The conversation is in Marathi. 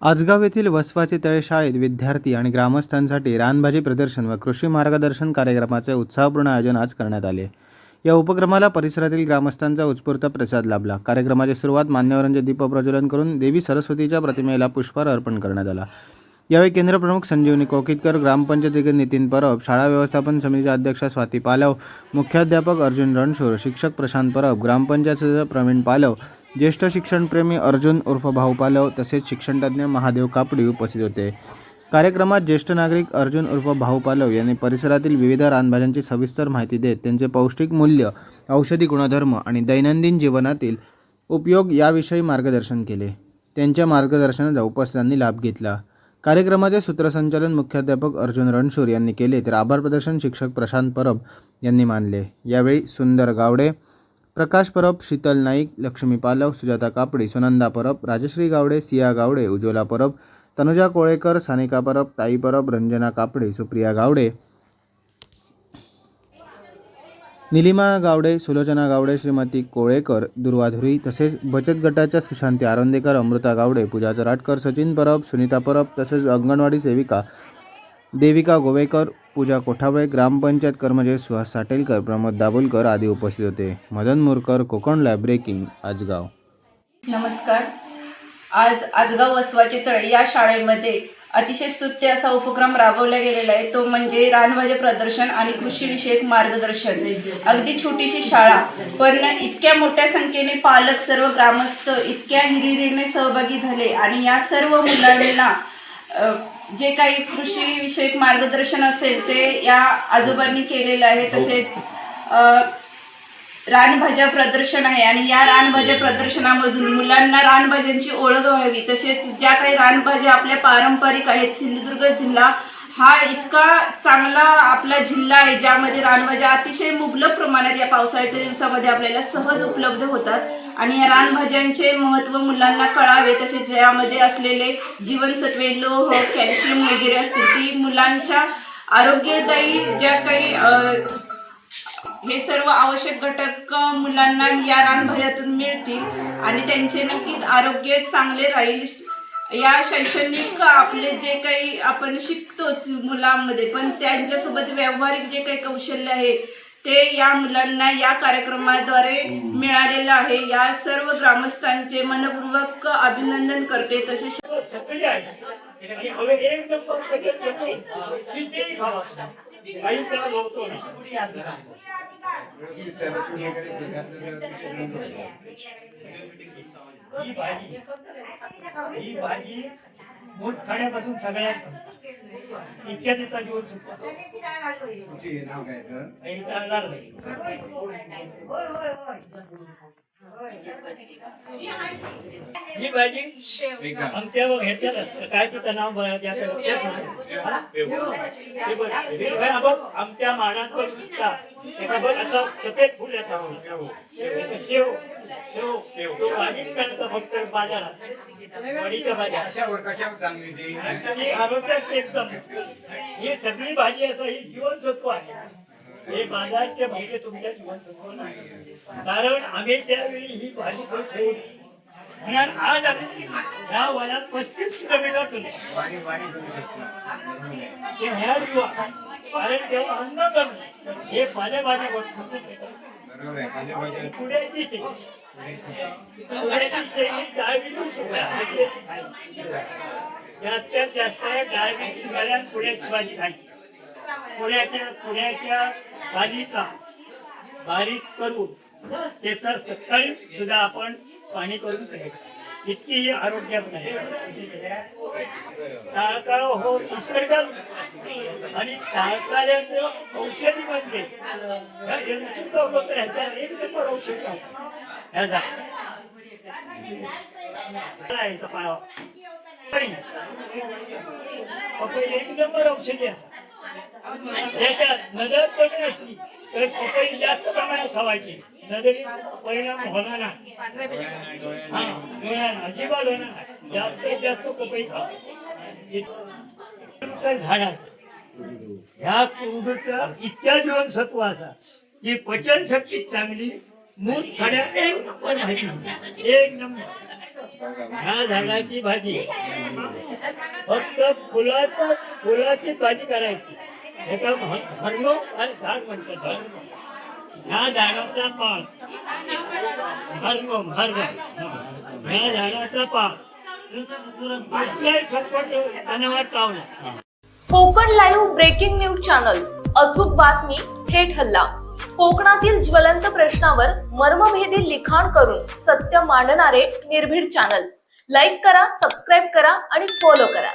आजगाव येथील वसवाची तळे शाळेत विद्यार्थी आणि ग्रामस्थांसाठी रानभाजी प्रदर्शन व कृषी मार्गदर्शन कार्यक्रमाचे उत्साहपूर्ण आयोजन आज करण्यात आले. या उपक्रमाला परिसरातील ग्रामस्थांचा उत्स्फूर्त प्रतिसाद लाभला. कार्यक्रमाची सुरुवात मान्यवरांचे दीपप्रज्वलन करून देवी सरस्वतीच्या प्रतिमेला पुष्पहार अर्पण करण्यात आला. यावेळी केंद्रप्रमुख संजीवनी कोकीतकर, ग्रामपंचायत नितीन परब, शाळा व्यवस्थापन समितीच्या अध्यक्षा स्वाती पालव, मुख्याध्यापक अर्जुन रणशूर, शिक्षक प्रशांत परब, ग्रामपंचायत सदस्य प्रवीण पालव, ज्येष्ठ शिक्षणप्रेमी अर्जुन उर्फ भाऊ पालव तसेच शिक्षणतज्ज्ञ महादेव कापडी उपस्थित होते. कार्यक्रमात ज्येष्ठ नागरिक अर्जुन उर्फ भाऊ पालव यांनी परिसरातील विविध रानभाज्यांची सविस्तर माहिती देत त्यांचे पौष्टिक मूल्य, औषधी गुणधर्म आणि दैनंदिन जीवनातील उपयोग याविषयी मार्गदर्शन केले. त्यांच्या मार्गदर्शनाचा उपस्थितांनी लाभ घेतला. कार्यक्रमाचे सूत्रसंचालन मुख्याध्यापक अर्जुन रणशूर यांनी केले तर आभार प्रदर्शन शिक्षक प्रशांत परब यांनी मानले. यावेळी सुंदर गावडे, प्रकाश परब, शीतल नाईक, लक्ष्मी पालव, सुजाता कापडी, सुनंदा परब, राजश्री गावडे, सिया गावडे, उज्ज्वला परब, तनुजा कोळेकर, सानिका परब, ताई परब, रंजना कापडे, सुप्रिया गावडे, निलिमा गावडे, सुलोचना गावडे, श्रीमती कोळेकर, दुर्वाधुरी तसेच बचत गटाच्या सुशांती आरोंदेकर, अमृता गावडे, पूजा चराटकर, सचिन परब, सुनीता परब तसेच अंगणवाडी सेविका देविका गोवेकर, पूजा कोठावळे, ग्रामपंचायत कर्मचारी सुहास साटेलकर, प्रमोद दाभोलकर आदी उपस्थित होते. Madan Murkar, Konkan live, breaking, Ajgaon. नमस्कार. आज आजगाव वसवाचे तळे या शाळेमध्ये अतिशय स्तुत्य असा उपक्रम राबवला गेलेला आहे. तो म्हणजे रानभाज्या प्रदर्शन आणि कृषीविषयक मार्गदर्शन. अगदी छोटीशी शाळा, पण इतक्या मोठ्या संख्येने पालक, सर्व ग्रामस्थ इतक्या हिरिरीने सहभागी झाले आणि या सर्व मुलांना जे काही कृषीविषयक मार्गदर्शन असेल ते या आजोबांनी केलेलं आहे. तसेच रानभाज्या प्रदर्शन आहे आणि या रानभाज्या प्रदर्शनामधून मुलांना रानभाज्यांची ओळख व्हावी. तसेच ज्या काही रानभाज्या आपल्या पारंपरिक आहेत, सिंधुदुर्ग जिल्हा हा इतका चांगला आपला जिल्हा आहे ज्यामध्ये रानभाज्या अतिशय मुबलक प्रमाणात या पावसाळ्याच्या दिवसामध्ये आपल्याला सहज उपलब्ध होतात आणि या रानभाज्यांचे महत्त्व मुलांना कळावे. तसेच यामध्ये असलेले जीवनसत्वे, लोह, कॅल्शियम वगैरे असतील ती मुलांच्या आरोग्यदायी ज्या काही हे सर्व आवश्यक घटक मुलांना या रानभाज्यातून मिळतील आणि त्यांचे नक्कीच आरोग्य चांगले राहील. या शैक्षणिक आपले जे काही आपण शिकतोच मुलांमध्ये, पण त्यांच्यासोबत व्यावहारिक जे काही कौशल्य आहे ते या मुलांना या कार्यक्रमाद्वारे मिळालेलं आहे. या सर्व ग्रामस्थांचे मनपूर्वक अभिनंदन करते. तसेच ही भाजी मूठ खाण्यापासून सगळ्यात इत्यादीचा जीवन सुटतो. ही भाजी आमच्या ह्याच्यात काय तिचं नाव आमच्या माडांवर सुद्धा एका सफेद फुल येतात. फक्त बाजारात वडीच्या भाज्या आरोग्यात एकदम ही सगळी भाजी असं ही जीवनसत्व आहे. हे बाजारच्या भाजी तुमच्या जीवनसत्व नाही. कारण आम्ही त्यावेळी ही भाजी ठेवली आणि आज आम्ही ह्या वयात 35 किलोमीटर कारण तेव्हा अन्न कमी हे पालेभाज्या पुढे जास्तीत जास्त डायबिटीस झाल्यास पुण्याची भाजी खायची. पुण्याच्या भाजीचा बारीक करून त्याचा सकाळी सुद्धा आपण पाणी करून प्यायचं. इतकी आरोग्यात नाही. टाळकाळ हो निसर्गात आणि टाळकाळ्याचं औषधी म्हणजे ह्याचा एक नंबर औषध असतं. ह्याचा एक नंबर औषधी असतात. त्याच्यात नजर कमी असली तर पपई जास्त प्रमाणात खावायची. नजरी परिणाम होणार नाही, अजिबात होणार नाही. जास्तीत जास्त पपई खावा. झाडाचा ह्या कुंडूचा इतक्या जीवनसत्व असा की पचनशक्ती चांगली, मूठ खाण्या एक नंबर भाजी, एक नंबर. ह्या झाडाची भाजी फक्त फुलाची भाजी करायची. एका हरणो आणि झाड म्हणतात हरणो. ह्या झाडाचा पान हरणो ह्या झाडाचा पान कुठल्याही संकट जनावर चावलं. Konkan live breaking news channel, अचूक बातमी, थेट हल्ला. कोकणातील ज्वलंत प्रश्नावर मर्मभेदी लिखाण करून सत्य मांडणारे निर्भीड चॅनल. लाईक करा, सबस्क्राईब करा आणि फॉलो करा.